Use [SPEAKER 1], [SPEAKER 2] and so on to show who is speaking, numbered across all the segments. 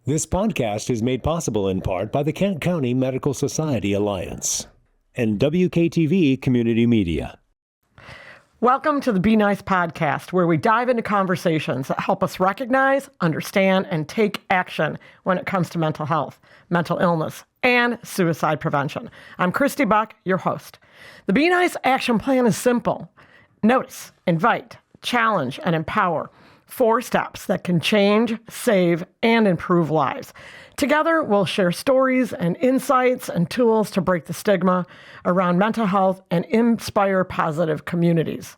[SPEAKER 1] This podcast is made possible in part by the Kent County Medical Society Alliance and WKTV Community Media.
[SPEAKER 2] Welcome to the Be Nice podcast, where we dive into conversations that help us recognize, understand, and take action when it comes to mental health, mental illness, and suicide prevention. I'm Christy Buck, your host. The Be Nice action plan is simple. Notice, invite, challenge, and empower. 4 steps that can change, save, and improve lives. Together, we'll share stories and insights and tools to break the stigma around mental health and inspire positive communities.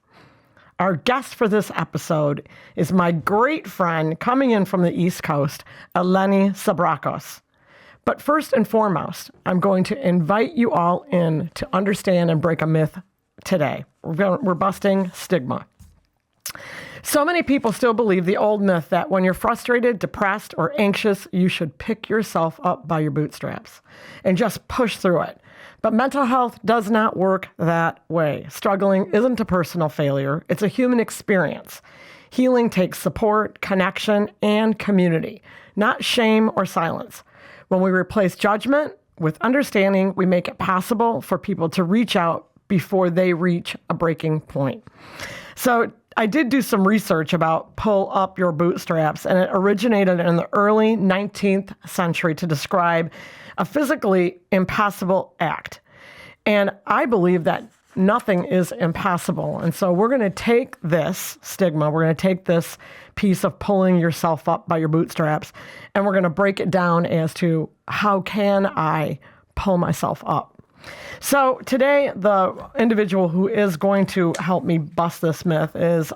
[SPEAKER 2] Our guest for this episode is my great friend coming in from the East Coast, Eleni Sabracos. But first and foremost, I'm going to invite you all in to understand and break a myth today. We're busting stigma. So many people still believe the old myth that when you're frustrated, depressed, or anxious, you should pick yourself up by your bootstraps and just push through it. But mental health does not work that way. Struggling isn't a personal failure. It's a human experience. Healing takes support, connection, and community, not shame or silence. When we replace judgment with understanding, we make it possible for people to reach out before they reach a breaking point. So I did do some research about pull up your bootstraps, and it originated in the early 19th century to describe a physically impossible act. And I believe that nothing is impossible. And so we're going to take this stigma, we're going to take this piece of pulling yourself up by your bootstraps, and we're going to break it down as to how can I pull myself up. So today, the individual who is going to help me bust this myth is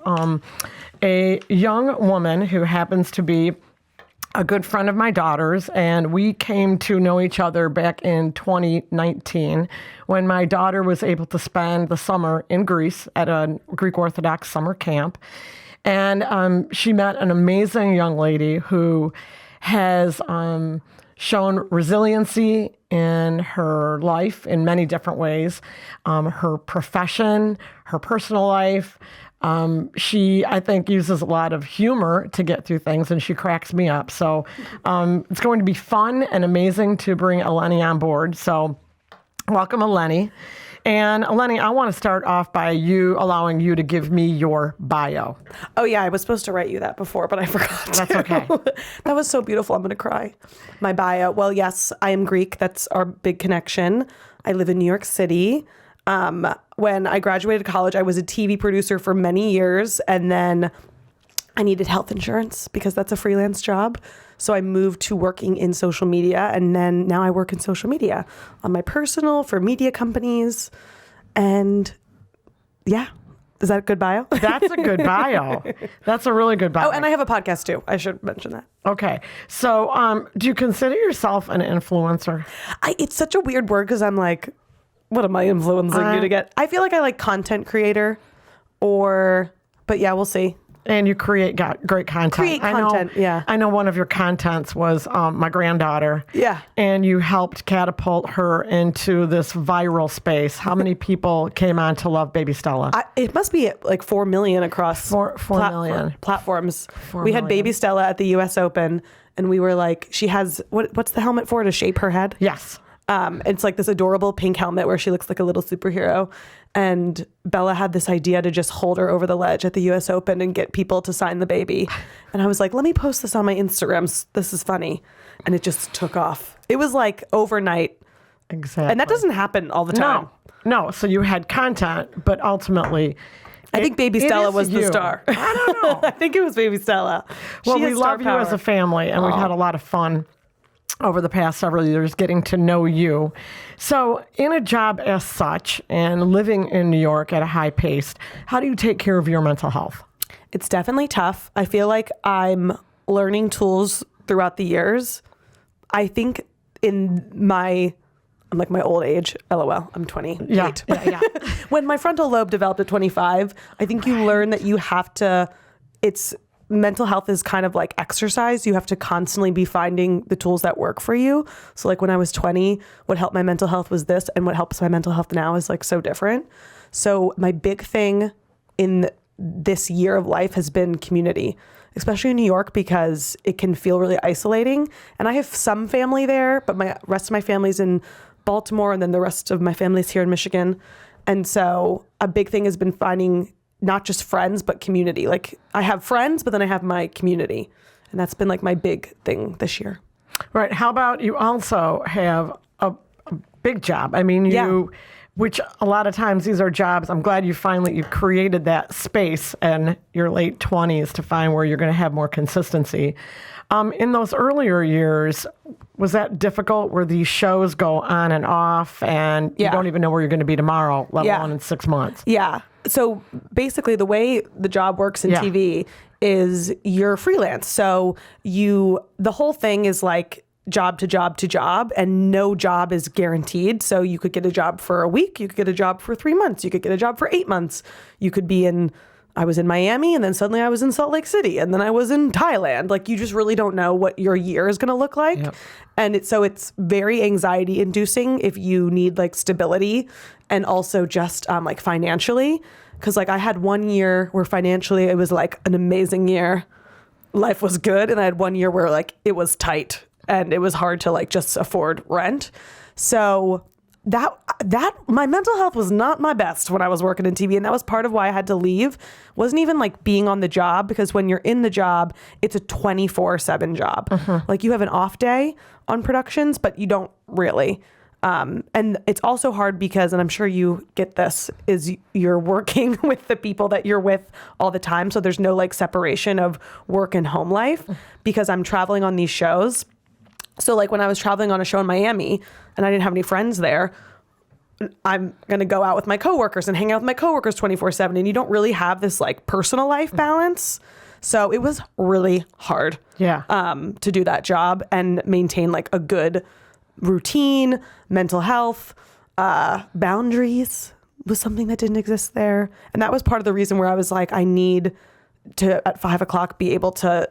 [SPEAKER 2] a young woman who happens to be a good friend of my daughter's, and we came to know each other back in 2019 when my daughter was able to spend the summer in Greece at a Greek Orthodox summer camp. And she met an amazing young lady who has shown resiliency in her life in many different ways, her profession, her personal life. She, I think, uses a lot of humor to get through things, and she cracks me up. So it's going to be fun and amazing to bring Eleni on board. So welcome, Eleni. And Eleni, I want to start off by allowing you to give me your bio.
[SPEAKER 3] Oh yeah, I was supposed to write you that before, but I forgot.
[SPEAKER 2] That's okay.
[SPEAKER 3] That was so beautiful. I'm going to cry. My bio. Well, yes, I am Greek. That's our big connection. I live in New York City. When I graduated college, I was a TV producer for many years, and then I needed health insurance because that's a freelance job. So I moved to working in social media, and then now I work in social media on my personal, for media companies. And yeah, is that a good bio?
[SPEAKER 2] That's a good bio. That's a really good bio.
[SPEAKER 3] Oh, and I have a podcast too. I should mention that.
[SPEAKER 2] Okay. So do you consider yourself an influencer?
[SPEAKER 3] It's such a weird word because I'm like, what am I influencing you to get? I feel like I like content creator but yeah, we'll see.
[SPEAKER 2] And you create great content.
[SPEAKER 3] Yeah.
[SPEAKER 2] I know one of your contents was my granddaughter.
[SPEAKER 3] Yeah.
[SPEAKER 2] And you helped catapult her into this viral space. How many people came on to love baby Stella?
[SPEAKER 3] It must be like 4 million across
[SPEAKER 2] 4 million
[SPEAKER 3] platforms.
[SPEAKER 2] 4
[SPEAKER 3] we had
[SPEAKER 2] million.
[SPEAKER 3] baby Stella at the US Open, and we were like, she has, what's the helmet for, to shape her head?
[SPEAKER 2] Yes.
[SPEAKER 3] It's like this adorable pink helmet where she looks like a little superhero. And Bella had this idea to just hold her over the ledge at the US Open and get people to sign the baby. And I was like, let me post this on my Instagram. This is funny. And it just took off. It was like overnight.
[SPEAKER 2] Exactly.
[SPEAKER 3] And that doesn't happen all the time.
[SPEAKER 2] No. So you had content, but ultimately,
[SPEAKER 3] I think baby Stella was the star.
[SPEAKER 2] I don't know.
[SPEAKER 3] I think it was baby Stella.
[SPEAKER 2] Well, we love you as a family, and we've had a lot of fun over the past several years getting to know you. So in a job as such and living in New York at a high pace, how do you take care of your mental health?
[SPEAKER 3] It's definitely tough. I feel like I'm learning tools throughout the years. I think I'm like my old age, LOL, I'm 28.
[SPEAKER 2] Yeah.
[SPEAKER 3] When my frontal lobe developed at 25, I think you learn that you have to, mental health is kind of like exercise. You have to constantly be finding the tools that work for you. So like when I was 20, what helped my mental health was this, and what helps my mental health now is like so different. So my big thing in this year of life has been community, especially in New York, because it can feel really isolating. And I have some family there, but my rest of my family's in Baltimore, and then the rest of my family's here in Michigan. And so a big thing has been finding not just friends, but community. Like I have friends, but then I have my community. And that's been like my big thing this year.
[SPEAKER 2] Right. How about you also have a big job? I mean, which a lot of times these are jobs. I'm glad you created that space in your late 20s to find where you're going to have more consistency. In those earlier years, was that difficult where these shows go on and off and you don't even know where you're going to be tomorrow, let alone in 6 months?
[SPEAKER 3] Yeah. So basically the way the job works in TV is you're freelance. So the whole thing is like job to job to job, and no job is guaranteed. So you could get a job for a week, you could get a job for 3 months, you could get a job for 8 months. You could be I was in Miami, and then suddenly I was in Salt Lake City, and then I was in Thailand. Like you just really don't know what your year is going to look like. Yep. And it's very anxiety inducing if you need like stability, and also just like financially. Cause like I had 1 year where financially it was like an amazing year. Life was good. And I had 1 year where like it was tight and it was hard to like just afford rent. So that my mental health was not my best when I was working in TV. And that was part of why I had to leave. Wasn't even like being on the job, because when you're in the job, it's a 24/7 job. Like you have an off day on productions, but you don't really. And it's also hard because, and I'm sure you get this, is you're working with the people that you're with all the time. So there's no like separation of work and home life, because I'm traveling on these shows. So like when I was traveling on a show in Miami and I didn't have any friends there, I'm going to go out with my coworkers and hang out with my coworkers 24/7. And you don't really have this like personal life balance. So it was really hard to do that job and maintain like a good routine, mental health, boundaries was something that didn't exist there. And that was part of the reason where I was like, I need to at 5 o'clock be able to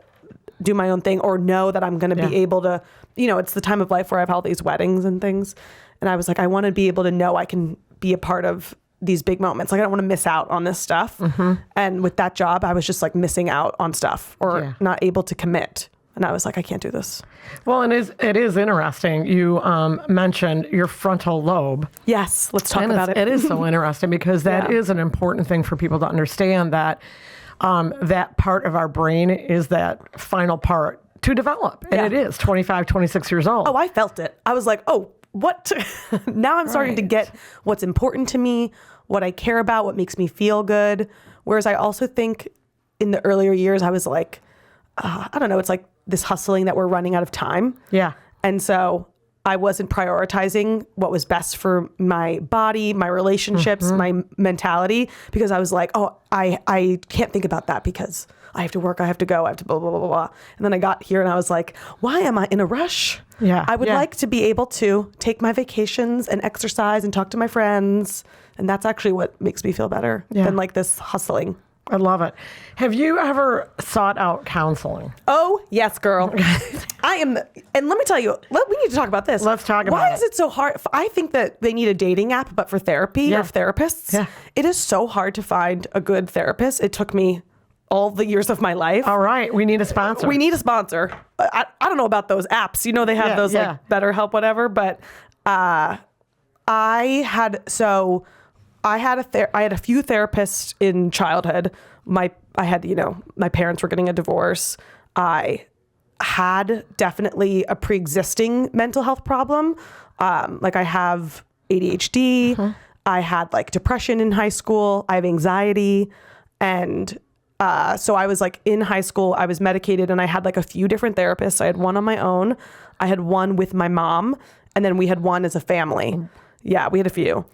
[SPEAKER 3] do my own thing, or know that I'm going to be able to, it's the time of life where I have all these weddings and things. And I was like, I want to be able to know I can be a part of these big moments. Like I don't want to miss out on this stuff. And with that job, I was just like missing out on stuff or not able to commit. And I was like, I can't do this.
[SPEAKER 2] Well, it is interesting. You mentioned your frontal lobe.
[SPEAKER 3] Yes, let's talk about it.
[SPEAKER 2] It is so interesting because that is an important thing for people to understand, that that part of our brain is that final part to develop. And it is 25, 26 years old.
[SPEAKER 3] Oh, I felt it. I was like, oh, what? Now I'm starting to get what's important to me, what I care about, what makes me feel good. Whereas I also think in the earlier years, I was like, I don't know, it's like this hustling that we're running out of time.
[SPEAKER 2] Yeah.
[SPEAKER 3] And so I wasn't prioritizing what was best for my body, my relationships, my mentality, because I was like, oh, I can't think about that because I have to work, I have to go, I have to blah, blah, blah, blah, blah. And then I got here and I was like, why am I in a rush?
[SPEAKER 2] Yeah.
[SPEAKER 3] I would like to be able to take my vacations and exercise and talk to my friends. And that's actually what makes me feel better than like this hustling.
[SPEAKER 2] I love it. Have you ever sought out counseling?
[SPEAKER 3] Oh, yes, girl. I am. And let me tell you, we need to talk about this.
[SPEAKER 2] Let's talk about it.
[SPEAKER 3] Why is it so hard? I think that they need a dating app, but for therapy or therapists.
[SPEAKER 2] Yeah.
[SPEAKER 3] It is so hard to find a good therapist. It took me all the years of my life.
[SPEAKER 2] All right. We need a sponsor.
[SPEAKER 3] We need a sponsor. I don't know about those apps. They have those like BetterHelp, whatever. But I had a few therapists in childhood. My parents were getting a divorce. I had definitely a pre-existing mental health problem. Like I have ADHD. I had like depression in high school. I have anxiety. And so I was like in high school, I was medicated, and I had like a few different therapists. I had one on my own. I had one with my mom, and then we had one as a family. Yeah, we had a few.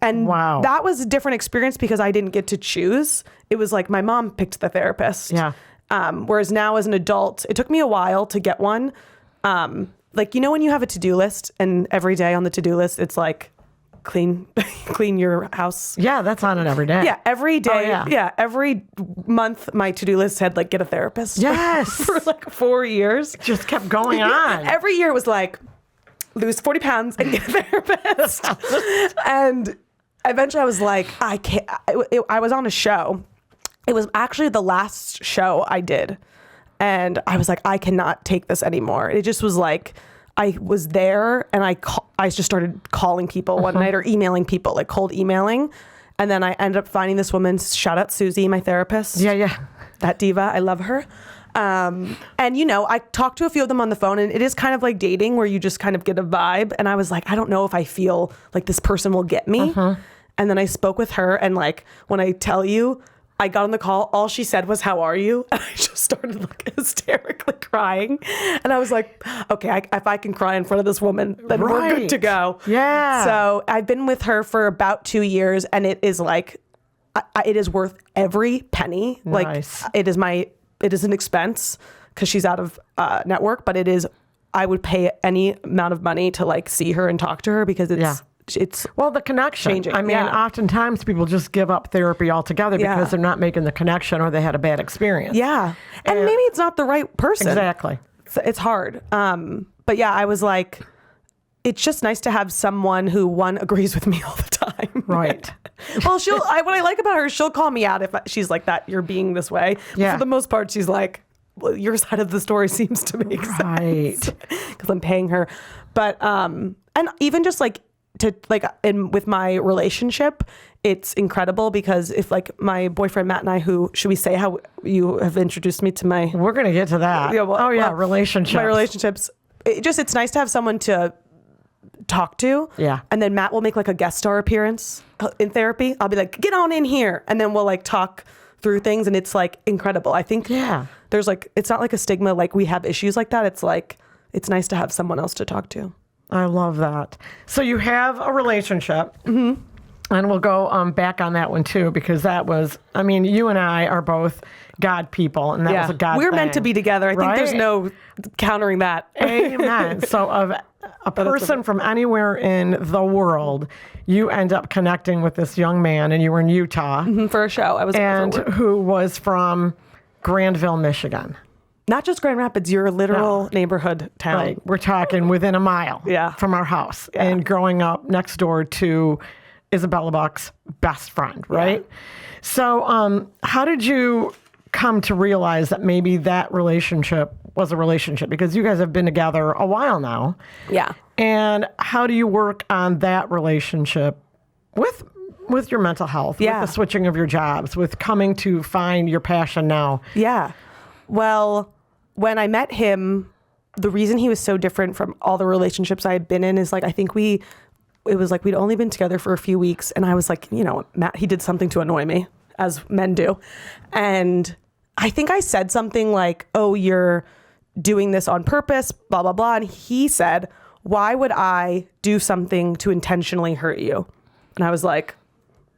[SPEAKER 3] And that was a different experience because I didn't get to choose. It was like my mom picked the therapist.
[SPEAKER 2] Yeah.
[SPEAKER 3] Whereas now as an adult, it took me a while to get one. Like, when you have a to-do list and every day on the to-do list, it's like clean your house.
[SPEAKER 2] Yeah, that's on it every day.
[SPEAKER 3] Yeah, every day.
[SPEAKER 2] Oh, yeah.
[SPEAKER 3] Every month my to-do list had like get a therapist.
[SPEAKER 2] Yes.
[SPEAKER 3] For like 4 years.
[SPEAKER 2] Just kept going on.
[SPEAKER 3] Every year was like, lose 40 pounds and get a therapist. And eventually I was like, I can't. I was on a show it was actually the last show I did. And I was like, I cannot take this anymore. It just was like, I was there and I just started calling people one night or emailing people, like cold emailing. And then I ended up finding this woman, shout out Susie, my therapist.
[SPEAKER 2] Yeah.
[SPEAKER 3] That diva, I love her. And, I talked to a few of them on the phone, and it is kind of like dating where you just kind of get a vibe. And I was like, I don't know if I feel like this person will get me. And then I spoke with her, and like, when I tell you, I got on the call, all she said was, how are you? And I just started like hysterically crying. And I was like, okay, if I can cry in front of this woman, then we're good to go.
[SPEAKER 2] Yeah.
[SPEAKER 3] So I've been with her for about 2 years, and it is like, it is worth every penny.
[SPEAKER 2] Nice.
[SPEAKER 3] Like it is an expense because she's out of network, but I would pay any amount of money to like see her and talk to her because it's
[SPEAKER 2] well, the connection.
[SPEAKER 3] changing.
[SPEAKER 2] I mean, oftentimes people just give up therapy altogether because they're not making the connection or they had a bad experience.
[SPEAKER 3] Yeah. And maybe it's not the right person.
[SPEAKER 2] Exactly.
[SPEAKER 3] It's hard. But yeah, I was like, it's just nice to have someone who agrees with me all the time.
[SPEAKER 2] Right.
[SPEAKER 3] Well, what I like about her is she'll call me out if she's like that, you're being this way.
[SPEAKER 2] Yeah.
[SPEAKER 3] But for the most part, she's like, well, your side of the story seems to make sense. Because I'm paying her. But, and even just like, with my relationship, it's incredible because if like my boyfriend Matt and I, should we say how you have introduced me to my...
[SPEAKER 2] We're going to get to that.
[SPEAKER 3] Yeah,
[SPEAKER 2] relationships.
[SPEAKER 3] My relationships. It's nice to have someone to talk to.
[SPEAKER 2] Yeah.
[SPEAKER 3] And then Matt will make like a guest star appearance in therapy. I'll be like, get on in here. And then we'll like talk through things. And it's like incredible. I think there's like, it's not like a stigma, like we have issues like that. It's like, it's nice to have someone else to talk to.
[SPEAKER 2] I love that. So you have a relationship. Mm-hmm. And we'll go back on that one too, because that was, I mean, you and I are both God people, and that was a God
[SPEAKER 3] We're
[SPEAKER 2] thing,
[SPEAKER 3] meant to be together. I think there's no countering that.
[SPEAKER 2] Amen. So of a person from anywhere in the world, you end up connecting with this young man, and you were in Utah.
[SPEAKER 3] For a show. I was
[SPEAKER 2] who was from Grandville, Michigan.
[SPEAKER 3] Not just Grand Rapids, your literal neighborhood town.
[SPEAKER 2] Right. We're talking within a mile from our house. Yeah. And growing up next door to Isabella Buck's best friend, right? Yeah. So how did you come to realize that maybe that relationship was a relationship? Because you guys have been together a while now.
[SPEAKER 3] Yeah.
[SPEAKER 2] And how do you work on that relationship with your mental health, with the switching of your jobs, with coming to find your passion now?
[SPEAKER 3] Yeah. Well, when I met him, the reason he was so different from all the relationships I had been in is like, I think it was like we'd only been together for a few weeks, and I was like, Matt, he did something to annoy me, as men do. And I think I said something like, oh, you're doing this on purpose, blah, blah, blah. And he said, why would I do something to intentionally hurt you? And I was like,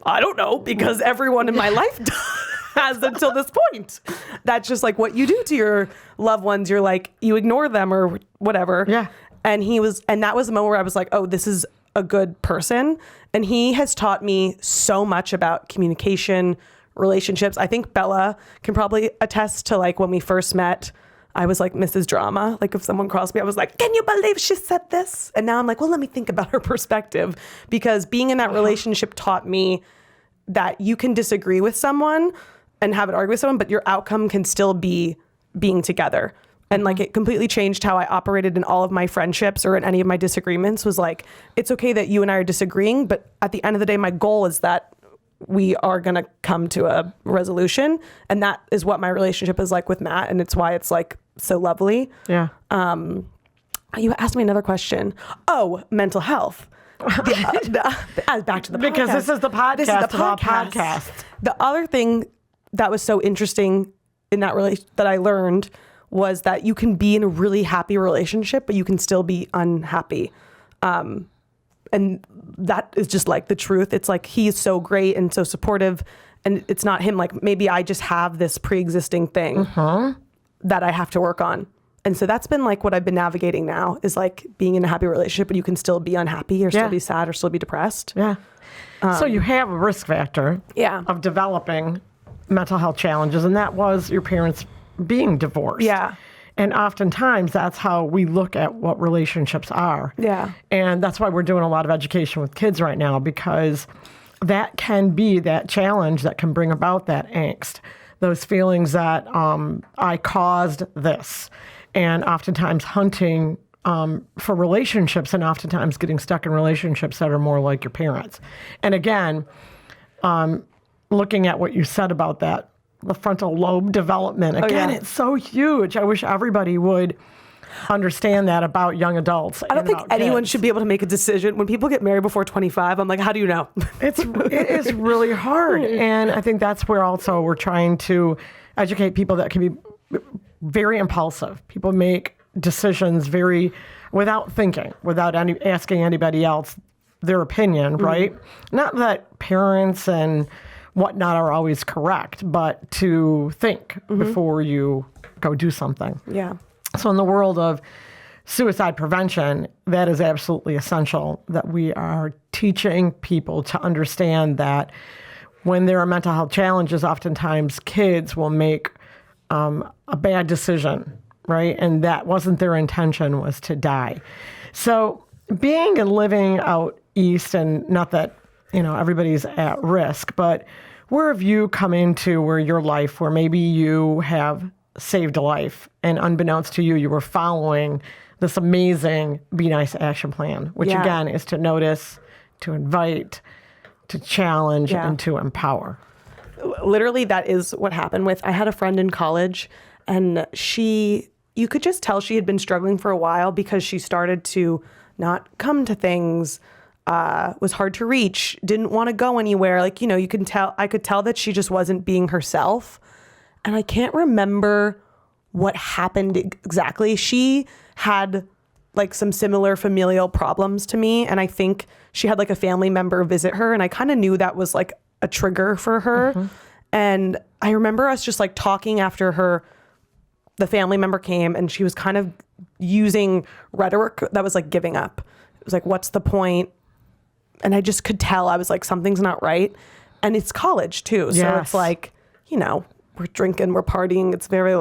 [SPEAKER 3] I don't know, because everyone in my life has until this point. That's just like what you do to your loved ones. You're like, you ignore them or whatever.
[SPEAKER 2] Yeah.
[SPEAKER 3] And that was the moment where I was like, oh, this is a good person. And he has taught me so much about communication, relationships. I think Bella can probably attest to like when we first met, I was like Mrs. Drama. Like if someone crossed me, I was like, can you believe she said this? And now I'm like, well, let me think about her perspective, because being in that relationship taught me that you can disagree with someone and have an argument with someone, but your outcome can still be being together. And like it completely changed how I operated in all of my friendships or in any of my disagreements. Was like, it's okay that you and I are disagreeing, but at the end of the day, my goal is that we are going to come to a resolution. And that is what my relationship is like with Matt. And it's why it's like so lovely.
[SPEAKER 2] Yeah.
[SPEAKER 3] You asked me another question. Oh, mental health. Back to the podcast.
[SPEAKER 2] Because this is the podcast.
[SPEAKER 3] This is the
[SPEAKER 2] podcast.
[SPEAKER 3] The other thing that was so interesting in that that I learned was that you can be in a really happy relationship, but you can still be unhappy. And that is just like the truth. It's like, he's so great and so supportive, and it's not him. Like maybe I just have this pre-existing thing that I have to work on. And so that's been like what I've been navigating now, is like being in a happy relationship, but you can still be unhappy or still be sad or still be depressed.
[SPEAKER 2] Yeah. So you have a risk factor of developing mental health challenges, and that was your parents being divorced.
[SPEAKER 3] Yeah.
[SPEAKER 2] And oftentimes that's how we look at what relationships are.
[SPEAKER 3] Yeah.
[SPEAKER 2] And that's why we're doing a lot of education with kids right now, because that can be that challenge that can bring about that angst, those feelings that I caused this, and oftentimes hunting for relationships, and oftentimes getting stuck in relationships that are more like your parents. And again, looking at what you said about that, the frontal lobe development, again, it's so huge. I wish everybody would understand that about young adults.
[SPEAKER 3] I don't think anyone should be able to make a decision. When people get married before 25, I'm like, how do you know?
[SPEAKER 2] It is really hard. And I think that's where also we're trying to educate people that can be very impulsive. People make decisions without thinking, without asking anybody else their opinion, right? Not that parents and whatnot are always correct, but to think before you go do something.
[SPEAKER 3] Yeah.
[SPEAKER 2] So in the world of suicide prevention, that is absolutely essential, that we are teaching people to understand that when there are mental health challenges, oftentimes kids will make a bad decision, right? And that wasn't their intention, was to die. So being and living out east, and not that, everybody's at risk, but where have you come into where your life, where maybe you have saved a life, and unbeknownst to you, you were following this amazing Be Nice action plan, which again is to notice, to invite, to challenge, and to empower.
[SPEAKER 3] Literally, that is what happened I had a friend in college, and you could just tell she had been struggling for a while because she started to not come to things, was hard to reach, didn't want to go anywhere. I could tell that she just wasn't being herself. And I can't remember what happened exactly. She had some similar familial problems to me. And I think she had a family member visit her. And I kind of knew that was a trigger for her. And I remember us just talking after the family member came, and she was kind of using rhetoric that was giving up. It was what's the point? And I just could tell, I was something's not right. And it's college too. So it's we're drinking, we're partying. It's very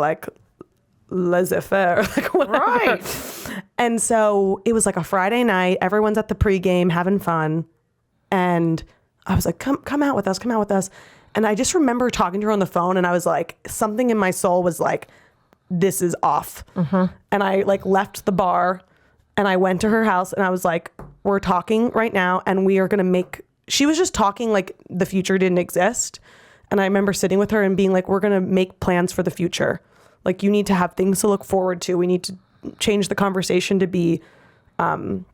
[SPEAKER 3] laissez-faire, whatever.
[SPEAKER 2] Right.
[SPEAKER 3] And so it was a Friday night. Everyone's at the pregame having fun. And I was come out with us, come out with us. And I just remember talking to her on the phone, and I was something in my soul was this is off. And I left the bar, and I went to her house, and I was we're talking right now, and we are going to she was just talking the future didn't exist. And I remember sitting with her and being we're going to make plans for the future. You need to have things to look forward to. We need to change the conversation to be talking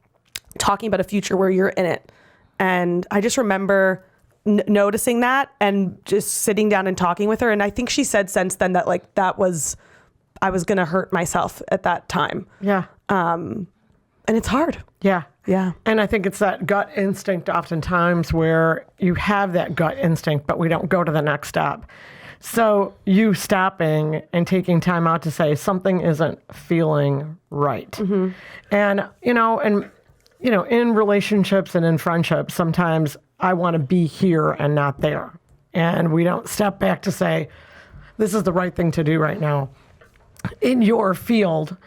[SPEAKER 3] about a future where you're in it. And I just remember noticing that and just sitting down and talking with her. And I think she said since then that I was going to hurt myself at that time.
[SPEAKER 2] Yeah.
[SPEAKER 3] And it's hard.
[SPEAKER 2] Yeah.
[SPEAKER 3] Yeah.
[SPEAKER 2] And I think it's that gut instinct oftentimes where you have that gut instinct, but we don't go to the next step. So you stopping and taking time out to say something isn't feeling right. And, in relationships and in friendships, sometimes I want to be here and not there. And we don't step back to say, this is the right thing to do right now. In your field,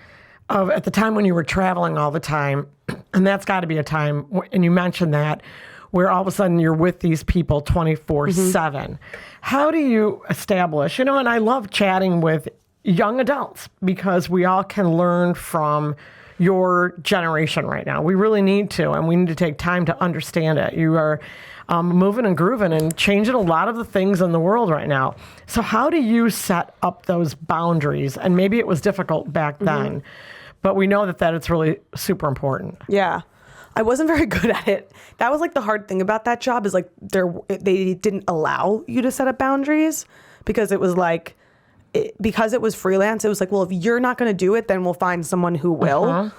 [SPEAKER 2] at the time when you were traveling all the time, and that's got to be a time, and you mentioned that, where all of a sudden you're with these people 24/7. How do you establish, and I love chatting with young adults because we all can learn from your generation right now. We really need to, and we need to take time to understand it. You are moving and grooving and changing a lot of the things in the world right now. So how do you set up those boundaries? And maybe it was difficult back then, but we know that it's really super important.
[SPEAKER 3] Yeah. I wasn't very good at it. That was the hard thing about that job is they didn't allow you to set up boundaries because it was because it was freelance. It was well, if you're not going to do it, then we'll find someone who will.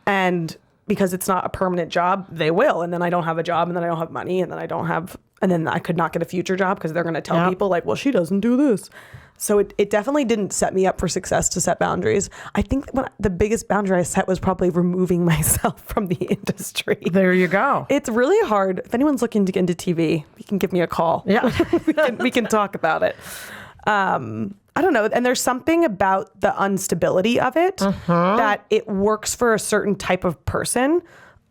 [SPEAKER 3] And because it's not a permanent job, they will. And then I don't have a job, and then I don't have money, and then I could not get a future job because they're going to tell people well, she doesn't do this. So it definitely didn't set me up for success to set boundaries. I think the biggest boundary I set was probably removing myself from the industry.
[SPEAKER 2] There you go.
[SPEAKER 3] It's really hard. If anyone's looking to get into TV, you can give me a call.
[SPEAKER 2] Yeah.
[SPEAKER 3] we can talk about it. I don't know. And there's something about the instability of it that it works for a certain type of person.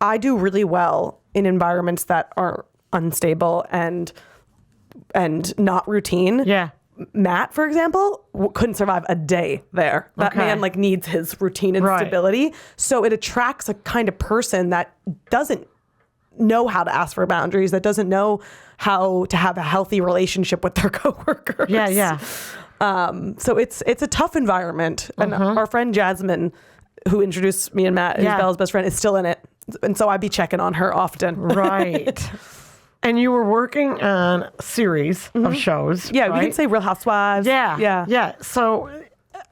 [SPEAKER 3] I do really well in environments that are unstable and not routine.
[SPEAKER 2] Yeah.
[SPEAKER 3] Matt, for example, couldn't survive a day there. That man like needs his routine and stability. So it attracts a kind of person that doesn't know how to ask for boundaries, that doesn't know how to have a healthy relationship with their coworkers.
[SPEAKER 2] Yeah.
[SPEAKER 3] So it's a tough environment. And our friend Jasmine, who introduced me and Matt, Bella's best friend, is still in it. And so I'd be checking on her often.
[SPEAKER 2] Right. And you were working on a series of shows.
[SPEAKER 3] Yeah,
[SPEAKER 2] right?
[SPEAKER 3] we can say Real Housewives.
[SPEAKER 2] Yeah. So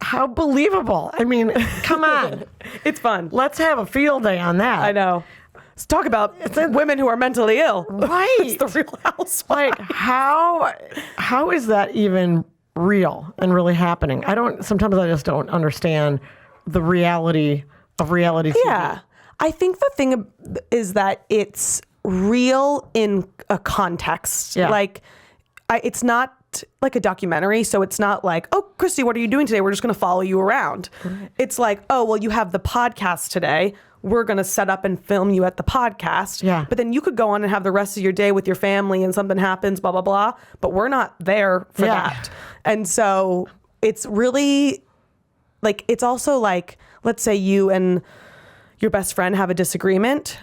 [SPEAKER 2] how believable. I mean, come on.
[SPEAKER 3] It's fun.
[SPEAKER 2] Let's have a field day on that.
[SPEAKER 3] I know. Let's talk about women who are mentally ill.
[SPEAKER 2] Right.
[SPEAKER 3] It's the Real Housewives.
[SPEAKER 2] Like, how is that even real and really happening? Sometimes I just don't understand the reality of reality TV.
[SPEAKER 3] Yeah. I think the thing is that it's real in a context.
[SPEAKER 2] Yeah.
[SPEAKER 3] Like, it's not like a documentary, so it's not like, oh, Christy, what are you doing today? We're just going to follow you around. Right. It's like, oh, well, you have the podcast today. We're going to set up and film you at the podcast.
[SPEAKER 2] Yeah.
[SPEAKER 3] But then you could go on and have the rest of your day with your family and something happens, blah, blah, blah. But we're not there for that. And so it's really like, it's also like, let's say you and your best friend have a disagreement.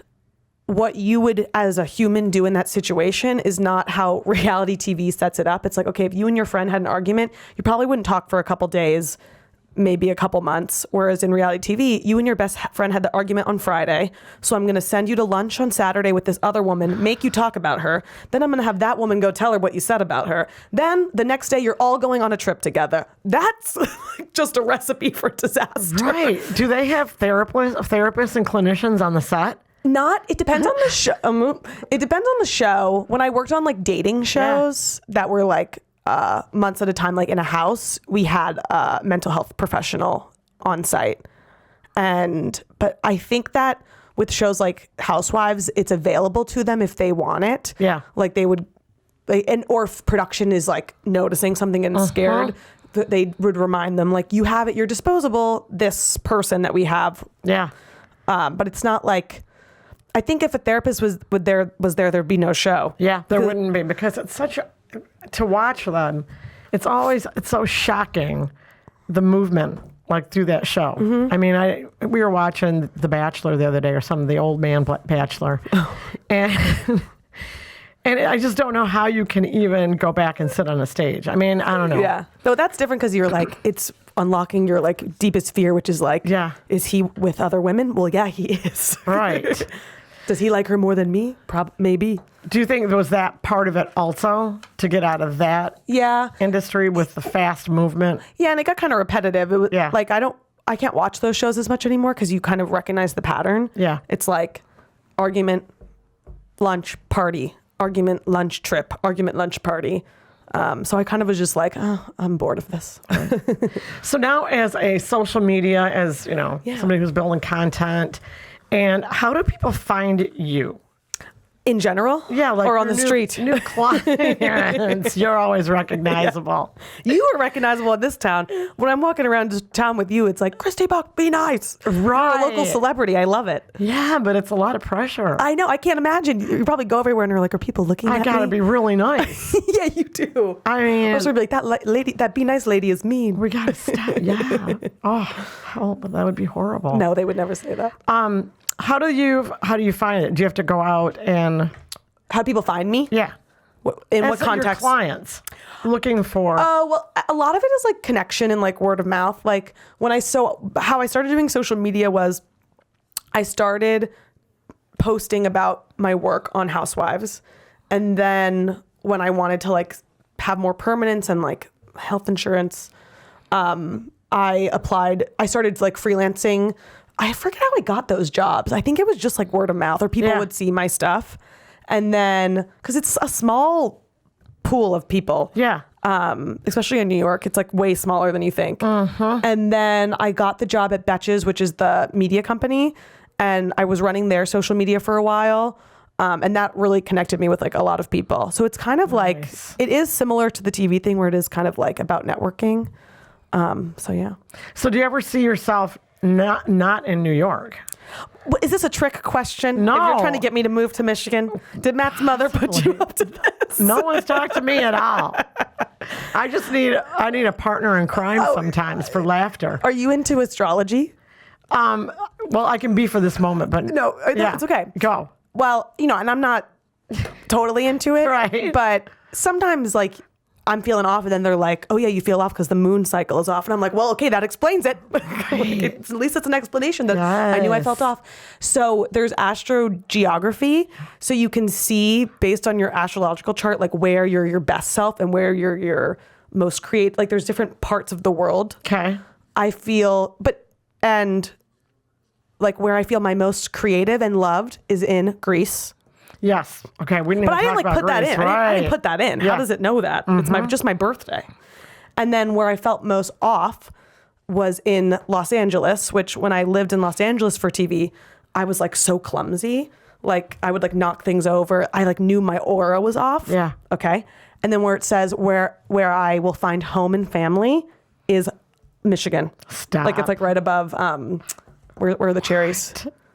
[SPEAKER 3] What you would as a human do in that situation is not how reality TV sets it up. It's like, okay, if you and your friend had an argument, you probably wouldn't talk for a couple days, maybe a couple months. Whereas in reality TV, you and your best friend had the argument on Friday. So I'm going to send you to lunch on Saturday with this other woman, make you talk about her. Then I'm going to have that woman go tell her what you said about her. Then the next day you're all going on a trip together. That's just a recipe for disaster.
[SPEAKER 2] Right. Do they have therapists and clinicians on the set?
[SPEAKER 3] It depends on the show. It depends on the show. When I worked on like dating shows that were like months at a time, like in a house, we had a mental health professional on site. But I think that with shows like Housewives, it's available to them if they want it.
[SPEAKER 2] Yeah.
[SPEAKER 3] Like they would, or if production is like noticing something and scared, they would remind them like, you have at your disposal this person that we have.
[SPEAKER 2] Yeah.
[SPEAKER 3] But it's not like, I think if a therapist was there, there'd be no show.
[SPEAKER 2] Yeah, there wouldn't be, because it's to watch them, it's so shocking, the movement, like through that show. I mean, we were watching The Bachelor the other day, or some the old man Bachelor. And I just don't know how you can even go back and sit on a stage. I mean, I don't know.
[SPEAKER 3] Yeah. Though that's different because you're like, it's unlocking your like deepest fear, which is like, is he with other women? Well, yeah, he is.
[SPEAKER 2] Right.
[SPEAKER 3] Does he like her more than me? Maybe.
[SPEAKER 2] Do you think was that part of it also, to get out of that industry with the fast movement?
[SPEAKER 3] Yeah, and it got kind of repetitive. It was, like, I can't watch those shows as much anymore because you kind of recognize the pattern.
[SPEAKER 2] Yeah.
[SPEAKER 3] It's like argument, lunch, party, argument, lunch, trip, argument, lunch, party. So I kind of was just like, oh, I'm bored of this.
[SPEAKER 2] So now as a social media, as somebody who's building content, and how do people find you?
[SPEAKER 3] In general?
[SPEAKER 2] Yeah, like
[SPEAKER 3] or on the street.
[SPEAKER 2] New clients. You're always recognizable.
[SPEAKER 3] Yeah. You are recognizable in this town. When I'm walking around town with you, it's like, Christy Buck, be nice.
[SPEAKER 2] Right.
[SPEAKER 3] You're a local celebrity. I love it.
[SPEAKER 2] Yeah, but it's a lot of pressure.
[SPEAKER 3] I know. I can't imagine. You probably go everywhere and you're like, are people looking at me?
[SPEAKER 2] I gotta be really nice.
[SPEAKER 3] Yeah, you do.
[SPEAKER 2] I mean,
[SPEAKER 3] or sort of like, that lady, that be nice lady is mean.
[SPEAKER 2] We gotta stop. Yeah. Oh, but that would be horrible.
[SPEAKER 3] No, they would never say that.
[SPEAKER 2] How do you find it? Do you have to go out and...
[SPEAKER 3] How do people find me?
[SPEAKER 2] Yeah.
[SPEAKER 3] In what context?
[SPEAKER 2] Your clients looking for...
[SPEAKER 3] Oh, well, a lot of it is like connection and like word of mouth. Like how I started doing social media was I started posting about my work on Housewives. And then when I wanted to like have more permanence and like health insurance, I started like freelancing. I forget how I got those jobs. I think it was just like word of mouth, or people would see my stuff. And then, because it's a small pool of people.
[SPEAKER 2] Yeah.
[SPEAKER 3] Especially in New York, it's like way smaller than you think. And then I got the job at Betches, which is the media company. And I was running their social media for a while. And that really connected me with like a lot of people. So it's kind of like, it is similar to the TV thing where it is kind of like about networking. So yeah.
[SPEAKER 2] So do you ever see yourself not in New York?
[SPEAKER 3] Is this a trick question?
[SPEAKER 2] No.
[SPEAKER 3] If you're trying to get me to move to Michigan, did Matt's mother put you up to this?
[SPEAKER 2] No one's talked to me at all. I need a partner in crime sometimes for laughter.
[SPEAKER 3] Are you into astrology?
[SPEAKER 2] Well, I can be for this moment, but
[SPEAKER 3] No, it's okay.
[SPEAKER 2] Go.
[SPEAKER 3] Well, and I'm not totally into it,
[SPEAKER 2] Right.
[SPEAKER 3] But sometimes, like, I'm feeling off, and then they're like, "Oh yeah, you feel off because the moon cycle is off," and I'm like, "Well, okay, that explains it." At least it's an explanation that I knew I felt off. So there's astrogeography, so you can see based on your astrological chart, like where you're your best self and where you're your most creative. Like there's different parts of the world.
[SPEAKER 2] Okay.
[SPEAKER 3] I feel, like where I feel my most creative and loved is in Greece.
[SPEAKER 2] Yes. Okay. We didn't.
[SPEAKER 3] But I didn't like put that in. I didn't put that in.
[SPEAKER 2] Yeah.
[SPEAKER 3] How does it know that? It's just my birthday. And then where I felt most off was in Los Angeles, which when I lived in Los Angeles for TV, I was like so clumsy. Like I would like knock things over. I like knew my aura was off.
[SPEAKER 2] Yeah.
[SPEAKER 3] Okay. And then where it says where I will find home and family is Michigan.
[SPEAKER 2] Stop.
[SPEAKER 3] Like it's like right above where are the cherries?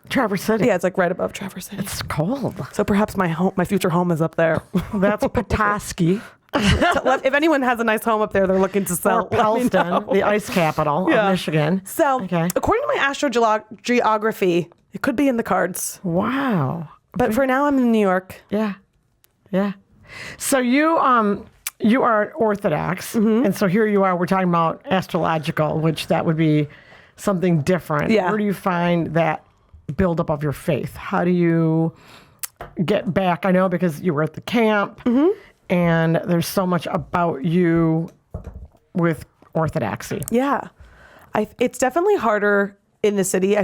[SPEAKER 2] Traverse City.
[SPEAKER 3] Yeah, it's like right above Traverse City.
[SPEAKER 2] It's cold.
[SPEAKER 3] So perhaps my future home is up there.
[SPEAKER 2] That's Petoskey.
[SPEAKER 3] If anyone has a nice home up there, they're looking to sell.
[SPEAKER 2] Or Pellston, the ice capital of Michigan.
[SPEAKER 3] So,
[SPEAKER 2] Okay.
[SPEAKER 3] according to my astrogeography, it could be in the cards.
[SPEAKER 2] Wow.
[SPEAKER 3] But for now, I'm in New York.
[SPEAKER 2] Yeah. Yeah. So you are Orthodox, and so here you are. We're talking about astrological, which that would be something different.
[SPEAKER 3] Yeah.
[SPEAKER 2] Where do you find that buildup of your faith? How do you get back? I know because you were at the camp, and there's so much about you with Orthodoxy.
[SPEAKER 3] Yeah. It's definitely harder in the city.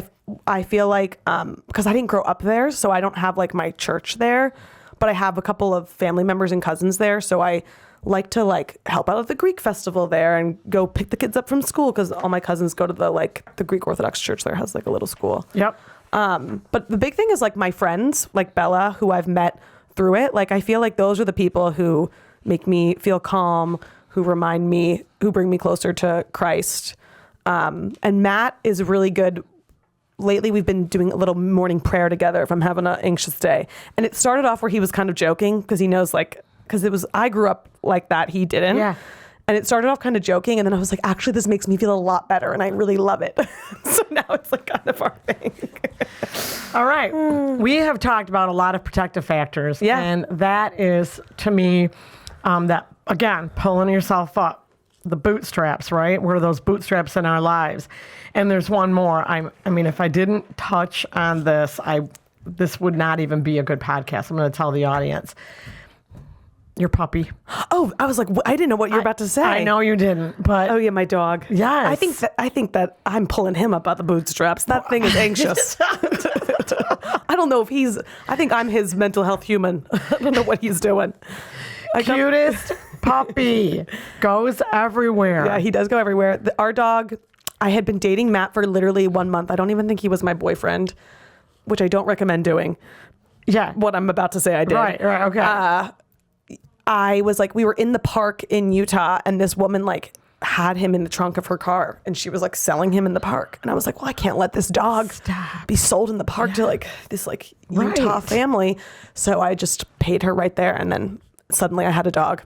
[SPEAKER 3] I feel like because I didn't grow up there, so I don't have like my church there, but I have a couple of family members and cousins there, so I like to like help out at the Greek festival there and go pick the kids up from school because all my cousins go to the Greek Orthodox church there has like a little school.
[SPEAKER 2] Yep.
[SPEAKER 3] But the big thing is like my friends, like Bella, who I've met through it. Like I feel like those are the people who make me feel calm, who bring me closer to Christ. And Matt is really good. Lately, we've been doing a little morning prayer together if I'm having an anxious day. And it started off where he was kind of joking because he knows because I grew up like that. He didn't.
[SPEAKER 2] Yeah.
[SPEAKER 3] And it started off kind of joking. And then I was like, actually, this makes me feel a lot better. And I really love it. So now it's like kind of our thing.
[SPEAKER 2] All right. We have talked about a lot of protective factors.
[SPEAKER 3] Yeah.
[SPEAKER 2] And that is, to me, that, again, pulling yourself up. The bootstraps, right? We're those bootstraps in our lives. And there's one more. I mean, if I didn't touch on this, this would not even be a good podcast. I'm going to tell the audience. Your puppy.
[SPEAKER 3] Oh, I was like, I didn't know what you were about to say.
[SPEAKER 2] I know you didn't, but
[SPEAKER 3] Oh yeah, my dog.
[SPEAKER 2] Yes.
[SPEAKER 3] I think that I'm pulling him up by the bootstraps. That thing is anxious. I don't know if I think I'm his mental health human. I don't know what he's doing.
[SPEAKER 2] cutest puppy goes everywhere.
[SPEAKER 3] Yeah, he does go everywhere. Our dog, I had been dating Matt for literally 1 month. I don't even think he was my boyfriend, which I don't recommend doing.
[SPEAKER 2] Yeah.
[SPEAKER 3] What I'm about to say I did.
[SPEAKER 2] Right, okay.
[SPEAKER 3] I was like, we were in the park in Utah and this woman like had him in the trunk of her car and she was like selling him in the park. And I was like, well, I can't let this dog be sold in the park to like this like Utah family. So I just paid her right there. And then suddenly I had a dog.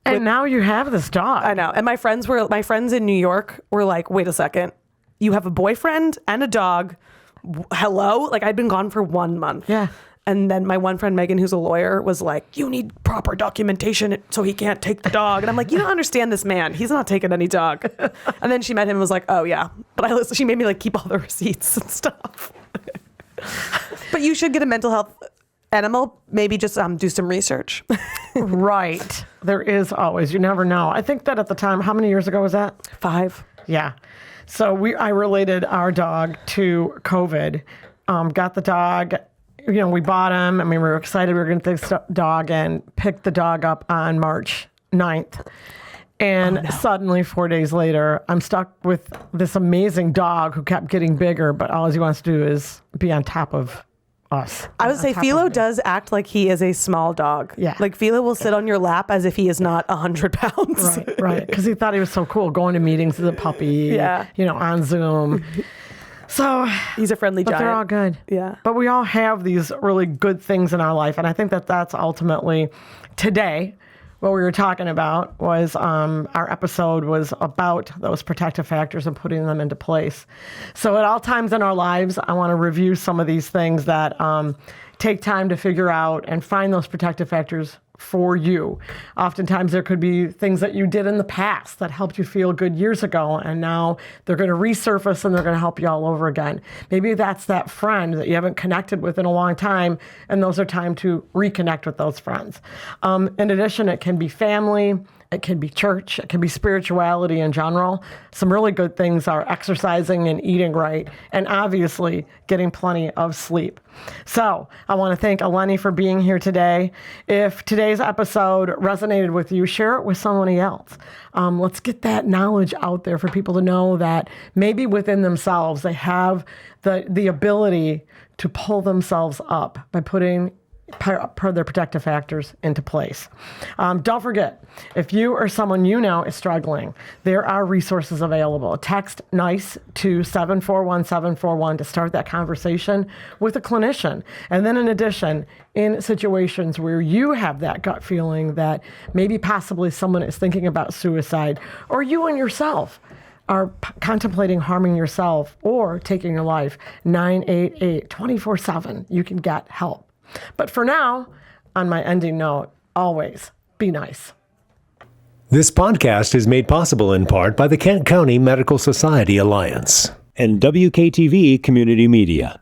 [SPEAKER 2] And now you have this dog.
[SPEAKER 3] I know. And my friends in New York were like, wait a second, you have a boyfriend and a dog. Hello? Like I'd been gone for 1 month.
[SPEAKER 2] Yeah.
[SPEAKER 3] And then my one friend, Megan, who's a lawyer, was like, you need proper documentation so he can't take the dog. And I'm like, you don't understand this man. He's not taking any dog. And then she met him and was like, oh, yeah. But she made me like keep all the receipts and stuff. But you should get a mental health animal. Maybe just do some research.
[SPEAKER 2] Right. There is always. You never know. I think that at the time, how many years ago was that?
[SPEAKER 3] 5.
[SPEAKER 2] Yeah. So I related our dog to COVID. Got the dog. You know, we bought him. I mean, we were excited we were going to take the dog and picked the dog up on March 9th. And suddenly, 4 days later, I'm stuck with this amazing dog who kept getting bigger, but all he wants to do is be on top of us.
[SPEAKER 3] I would say Philo does act like he is a small dog.
[SPEAKER 2] Yeah.
[SPEAKER 3] Like Philo will sit on your lap as if he is not 100 pounds.
[SPEAKER 2] Right. Because he thought he was so cool going to meetings as a puppy,
[SPEAKER 3] Yeah.
[SPEAKER 2] on Zoom. So
[SPEAKER 3] He's a friendly
[SPEAKER 2] but
[SPEAKER 3] giant.
[SPEAKER 2] they're all good.
[SPEAKER 3] Yeah.
[SPEAKER 2] But we all have these really good things in our life. And I think that that's ultimately today what we were talking about was our episode was about those protective factors and putting them into place. So at all times in our lives, I want to review some of these things that take time to figure out and find those protective factors for you. Oftentimes there could be things that you did in the past that helped you feel good years ago, and now they're going to resurface and they're going to help you all over again. Maybe that's that friend that you haven't connected with in a long time, and those are time to reconnect with those friends. In addition, it can be family, it can be church, it can be spirituality in general. Some really good things are exercising and eating right, and obviously getting plenty of sleep. So I want to thank Eleni for being here today. If today's episode resonated with you, share it with somebody else. Let's get that knowledge out there for people to know that maybe within themselves they have the ability to pull themselves up by putting their protective factors into place. Don't forget, if you or someone you know is struggling, there are resources available. Text NICE to 741-741 to start that conversation with a clinician. And then in addition, in situations where you have that gut feeling that maybe possibly someone is thinking about suicide, or you and yourself are contemplating harming yourself or taking your life, 988 24/7, you can get help. But for now, on my ending note, always be nice.
[SPEAKER 1] This podcast is made possible in part by the Kent County Medical Society Alliance and WKTV Community Media.